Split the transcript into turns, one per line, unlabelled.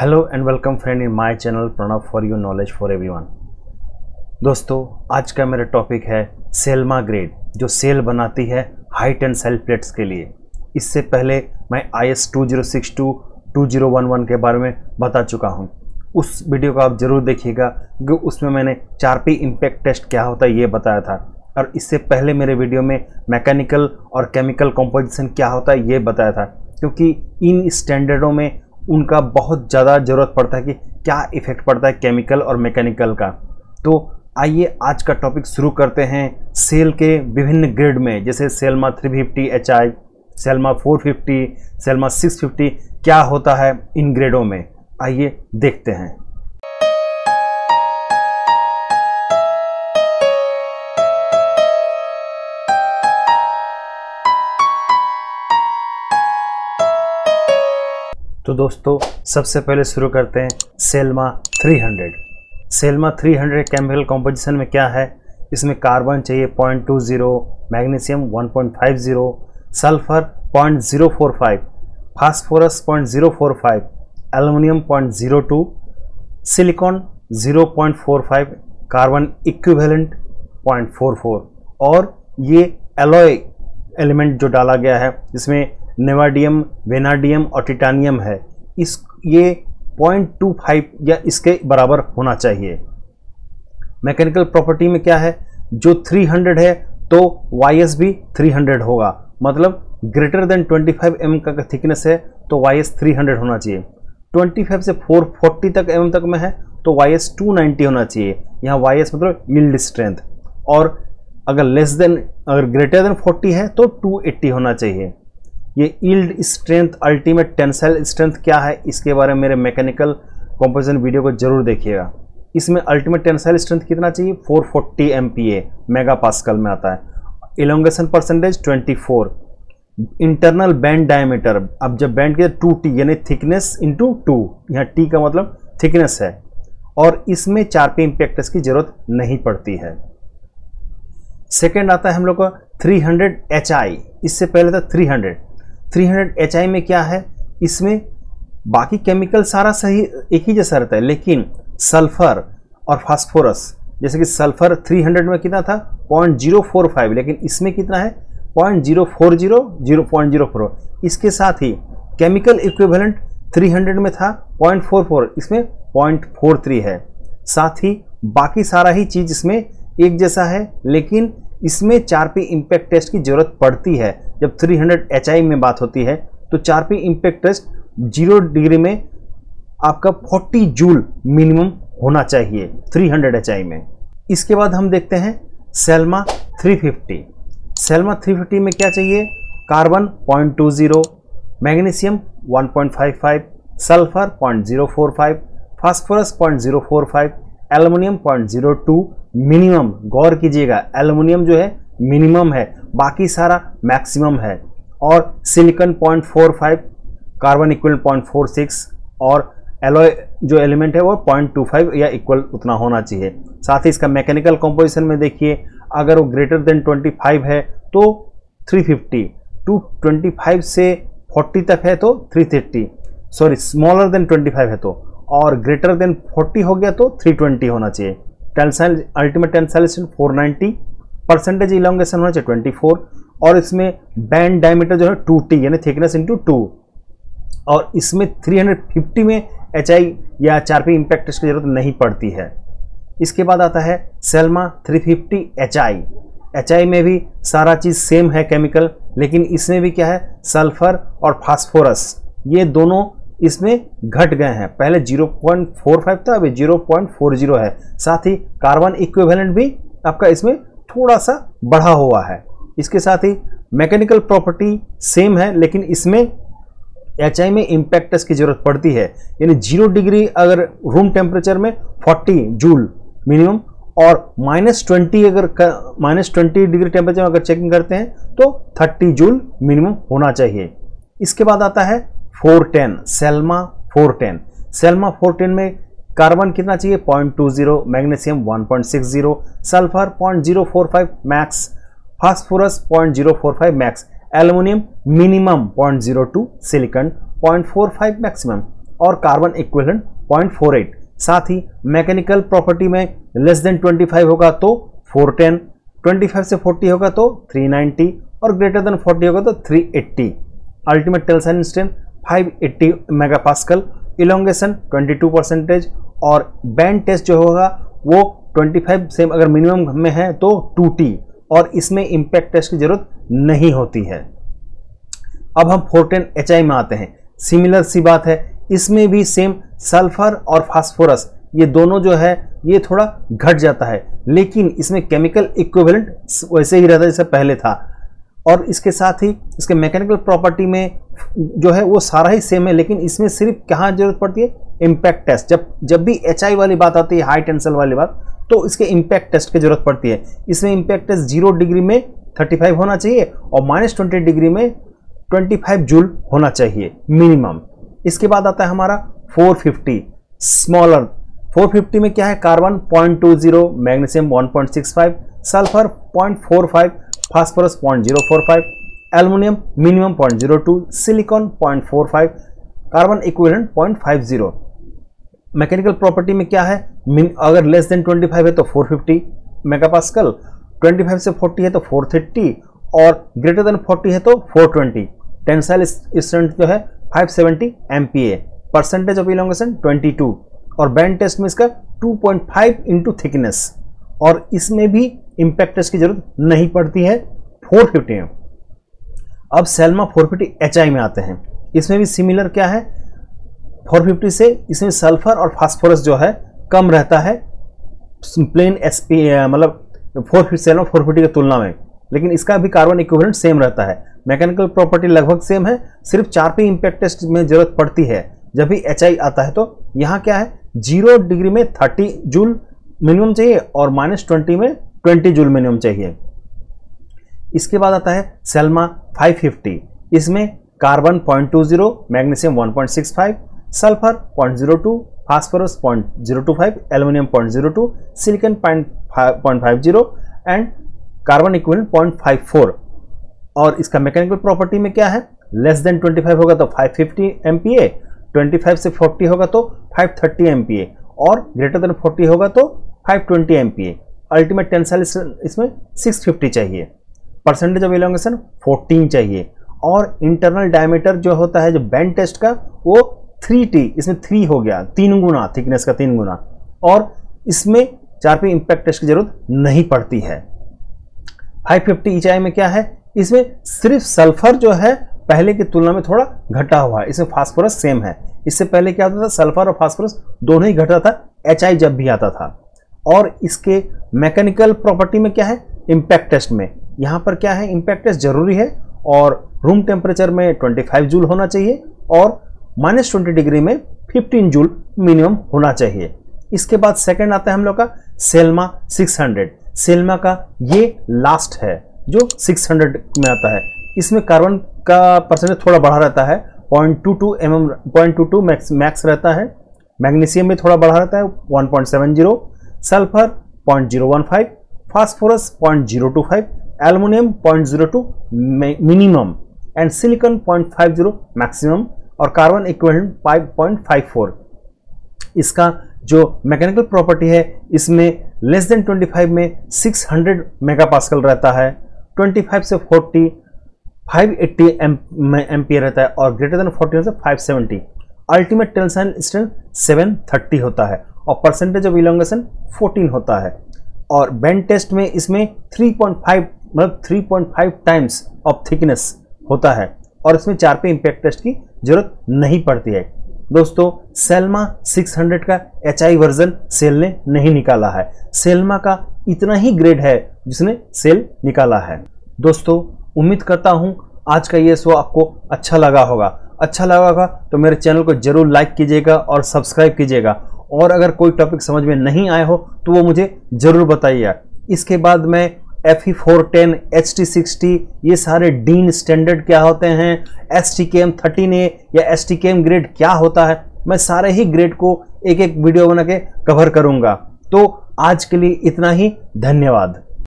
Hello and welcome friend in my channel Pranav for you knowledge for everyone. दोस्तों, आज का मेरा टॉपिक है सेल्मा ग्रेड, जो सेल बनाती है हाई टेंसाइल प्लेट्स के लिए। इससे पहले मैं IS 2062 2011 के बारे में बता चुका हूं। उस वीडियो को आप ज़रूर देखिएगा क्योंकि उसमें मैंने 4P इम्पैक्ट टेस्ट क्या होता है ये बताया था, और इससे पहले मेरे वीडियो में मैकेनिकल और केमिकल कंपोजिशन क्या होता है ये बताया था, क्योंकि इन स्टैंडर्डों में उनका बहुत ज़्यादा ज़रूरत पड़ता है कि क्या इफ़ेक्ट पड़ता है केमिकल और मैकेनिकल का। तो आइए आज का टॉपिक शुरू करते हैं सेल के विभिन्न ग्रेड में, जैसे सेल्मा 350 HI, सेल्मा 450, सेल्मा 650 क्या होता है इन ग्रेडों में। आइए देखते हैं। तो दोस्तों, सबसे पहले शुरू करते हैं सेल्मा 300। सेल्मा 300 केमिकल कंपोजिशन में क्या है, इसमें कार्बन चाहिए 0.20, magnesium 1.50, sulphur 0.045, phosphorus 0.045, aluminium 0.02, silicon 0.45, carbon equivalent 0.44, और ये एलॉय एलिमेंट जो डाला गया है जिसमें नेवाडियम, वेनाडियम और टिटानियम है, ये 0.25 या इसके बराबर होना चाहिए। मैकेनिकल प्रॉपर्टी में क्या है, जो 300 है तो YS भी 300 होगा, मतलब ग्रेटर देन 25 mm का थिकनेस है तो YS 300 होना चाहिए। 25 से 440 तक mm तक में है तो YS 290 होना चाहिए। यहाँ YS मतलब यील्ड स्ट्रेंथ, और अगर ग्रेटर देन 40 है तो 280 होना चाहिए। ये yield strength, ultimate tensile strength क्या है, इसके बारे में मेरे मैकेनिकल कंपोजिशन वीडियो को जरूर देखिएगा। इसमें अल्टीमेट टेंसाइल स्ट्रेंथ कितना चाहिए, 440 MPa मेगा पास्कल में आता है। Elongation percentage 24। Internal band diameter, अब जब बैंड के 2T यानी थिकनेस इंटू 2, यहाँ T का मतलब थिकनेस है, और इसमें 4P इम्पैक्टर्स की जरूरत नहीं पड़ती है। सेकेंड आता है हम लोग का 300 HI, इससे पहले था 300 HI में क्या है, इसमें बाकी केमिकल सारा सही एक ही जैसा रहता है, लेकिन सल्फर और फास्फोरस, जैसे कि सल्फर 300 में कितना था 0.045, लेकिन इसमें कितना है 0.040, 0.04। इसके साथ ही केमिकल इक्विवेलेंट 300 में था 0.44, इसमें 0.43 है। साथ ही बाकी सारा ही चीज़ इसमें एक जैसा है, लेकिन इसमें 4P इम्पैक्ट टेस्ट की जरूरत पड़ती है। जब 300 HI में बात होती है तो 4P इम्पैक्ट टेस्ट 0 डिग्री में आपका 40 जूल मिनिमम होना चाहिए 300 HI में। इसके बाद हम देखते हैं सेल्मा 350। सेल्मा 350 में क्या चाहिए, carbon 0.20, magnesium 1.55, sulphur 0.045, phosphorus 0.045, aluminium 0.02 minimum. गौर कीजिएगा, एल्युमिनियम जो है मिनिमम है, बाकी सारा मैक्सिमम है, और सिलिकॉन 0.45, कार्बन इक्वल 0.46, और एलॉय जो एलिमेंट है वो 0.25 या इक्वल उतना होना चाहिए। साथ ही इसका मैकेनिकल कंपोजिशन में देखिए, अगर वो ग्रेटर देन 25 है तो 350, 225 से 40 तक है तो 330, सॉरी स्मॉलर देन 25 है तो, और ग्रेटर देन 40 हो गया तो 320 होना चाहिए। Tensile ultimate tensile strength 490, percentage elongation होना चाहिए 24, और इसमें बैंड डायमीटर जो है 2T यानी थिकनेस इंटू 2, और इसमें 350 में HI या 4P इम्पैक्ट टेस्ट की जरूरत नहीं पड़ती है। इसके बाद आता है सेल्मा 350 HI में भी सारा चीज़ सेम है केमिकल, लेकिन इसमें भी क्या है, सल्फर और फास्फोरस ये दोनों इसमें घट गए हैं। पहले 0.45 था, अभी 0.40 है। साथ ही कार्बन इक्विवेलेंट भी आपका इसमें थोड़ा सा बढ़ा हुआ है। इसके साथ ही मैकेनिकल प्रॉपर्टी सेम है, लेकिन इसमें HI में इम्पैक्ट टेस्ट की जरूरत पड़ती है, यानी 0 डिग्री अगर रूम टेम्परेचर में 40 जूल मिनिमम, और -20 अगर -20 डिग्री टेम्परेचर अगर चेकिंग करते हैं तो 30 जूल मिनिमम होना चाहिए। इसके बाद आता है 410, सेल्मा 410। सेल्मा 410 में कार्बन कितना चाहिए 0.20, magnesium 1.60, sulphur 0.045 max, phosphorus 0.045 max, aluminium minimum 0.02, silicon 0.45 maximum, और कार्बन इक्विवेलेंट 0.48। साथ ही मैकेनिकल प्रॉपर्टी में लेस देन 25 होगा तो 410, 25 से 40 होगा तो 390 और ग्रेटर देन 40 होगा तो 380। Ultimate tensile strength 580 megapascal, elongation 22% और बैंड टेस्ट जो होगा वो 25 से अगर मिनिमम में है तो 2T और इसमें इम्पैक्ट टेस्ट की जरूरत नहीं होती है। अब हम 410 HI में आते हैं। सिमिलर सी बात है, इसमें भी सेम सल्फर और फास्फोरस ये दोनों जो है ये थोड़ा घट जाता है, लेकिन इसमें केमिकल इक्विवेलेंट वैसे ही रहता है जैसे पहले था। और इसके साथ ही इसके मैकेनिकल प्रॉपर्टी में जो है वो सारा ही सेम है, लेकिन इसमें सिर्फ कहाँ जरूरत पड़ती है, इम्पैक्ट टेस्ट। जब भी HI वाली बात आती है, हाई टेंसल वाली बात, तो इसके इम्पैक्ट टेस्ट की जरूरत पड़ती है। इसमें इम्पैक्ट टेस्ट 0 डिग्री में 35 होना चाहिए और -20 डिग्री में 25 जूल होना चाहिए मिनिमम। इसके बाद आता है हमारा 450 स्मॉलर। 450 में क्या है, carbon 0.20, magnesium 1.65, sulphur 0.45, phosphorus 0.045, aluminium minimum 0.02, silicon 0.45, carbon equivalent 0.50। Mechanical property में क्या है, अगर लेस देन 25 है तो 450 मेगापास्कल, 25 से 40 है तो 430 और ग्रेटर देन 40 है तो 420। टेंसाइल स्ट्रेंथ जो है 570 MPa, परसेंटेज ऑफ इलोंगेशन 22 और बैंड टेस्ट में इसका 2.5 इंटू थिकनेस और इसमें भी इम्पैक्ट टेस्ट की जरूरत नहीं पड़ती है 450 में। अब सेल्मा 450 HI में आते हैं। इसमें भी सिमिलर क्या है, 450 से इसमें सल्फर और फास्फोरस जो है कम रहता है प्लेन SP मतलब 450 सेल्मा 450 की तुलना में, लेकिन इसका भी कार्बन इक्विवेलेंट सेम रहता है। मैकेनिकल प्रॉपर्टी लगभग सेम है, सिर्फ 4P इम्पैक्ट टेस्ट में जरूरत पड़ती है जब भी HI आता है। तो यहाँ क्या है, 0 डिग्री में 30 जूल मिनिमम चाहिए और -20 में 20 जूल मिनिमम चाहिए। इसके बाद आता है सेल्मा 550। इसमें carbon 0.20, magnesium 1.65, sulphur 0.02, phosphorus 0.025, aluminium 0.02, silicon 0.50 and carbon equivalent 0.54। और इसका मैकेनिकल प्रॉपर्टी में क्या है, लेस देन 25 होगा तो 550 MPa, 25 से 40 होगा तो 530 MPa और ग्रेटर देन 40 होगा तो 520 MPa। अल्टीमेट टेंसाइल इसमें 650 चाहिए, परसेंटेज ऑफ इलोंगेशन 14 चाहिए और इंटरनल डायमीटर जो होता है जो बैंड टेस्ट का वो 3T, इसमें 3 हो गया, 3 गुना थिकनेस का 3 गुना और इसमें 4P इम्पैक्ट टेस्ट की जरूरत नहीं पड़ती है। 550 HI में क्या है, इसमें सिर्फ सल्फर जो है पहले की तुलना में थोड़ा घटा हुआ है, इसमें फास्फोरस सेम है। इससे पहले क्या होता था, सल्फर और फास्फोरस दोनों ही घटा था HI जब भी आता था। और इसके मैकेनिकल प्रॉपर्टी में क्या है, इम्पैक्ट टेस्ट में यहाँ पर क्या है, इम्पैक्ट टेस्ट जरूरी है और रूम टेम्परेचर में 25 जूल होना चाहिए और -20 डिग्री में 15 जूल मिनिमम होना चाहिए। इसके बाद सेकंड आता है हम लोग का सेल्मा 600। सेल्मा का ये लास्ट है जो 600 में आता है। इसमें कार्बन का परसेंटेज थोड़ा बढ़ा रहता है, 0.22 मैक्स रहता है। मैग्नीशियम में थोड़ा बढ़ा रहता है 1.70, sulphur 0.015, phosphorus 0.025, aluminium 0.02 minimum and silicon 0.50 maximum और कार्बन इक्विवेलेंट 5.54। इसका जो मैकेनिकल प्रॉपर्टी है इसमें लेस देन 25 में 600 मेगापास्कल रहता है, 25 से 40 580 MPa रहता है और ग्रेटर देन 40 से 570। अल्टीमेट टेंसाइल स्ट्रेंथ 730 होता है और परसेंटेज ऑफ इलोंगेशन 14 होता है और बैंड टेस्ट में इसमें 3.5 मतलब 3.5 टाइम्स ऑफ थिकनेस होता है और इसमें 4P इम्पैक्ट टेस्ट की जरूरत नहीं पड़ती है। दोस्तों सेल्मा 600 का HI वर्जन सेल ने नहीं निकाला है, सेल्मा का इतना ही ग्रेड है जिसने सेल निकाला है। दोस्तों उम्मीद करता हूं आज का ये शो आपको अच्छा लगा होगा। अच्छा लगा होगा तो मेरे चैनल को जरूर लाइक कीजिएगा और सब्सक्राइब कीजिएगा और अगर कोई टॉपिक समझ में नहीं आए हो तो वो मुझे ज़रूर बताइए। इसके बाद मैं Fe410, HT60 ये सारे डीन स्टैंडर्ड क्या होते हैं, STKM 13A या STKM ग्रेड क्या होता है, मैं सारे ही ग्रेड को एक एक वीडियो बना के कवर करूँगा। तो आज के लिए इतना ही, धन्यवाद।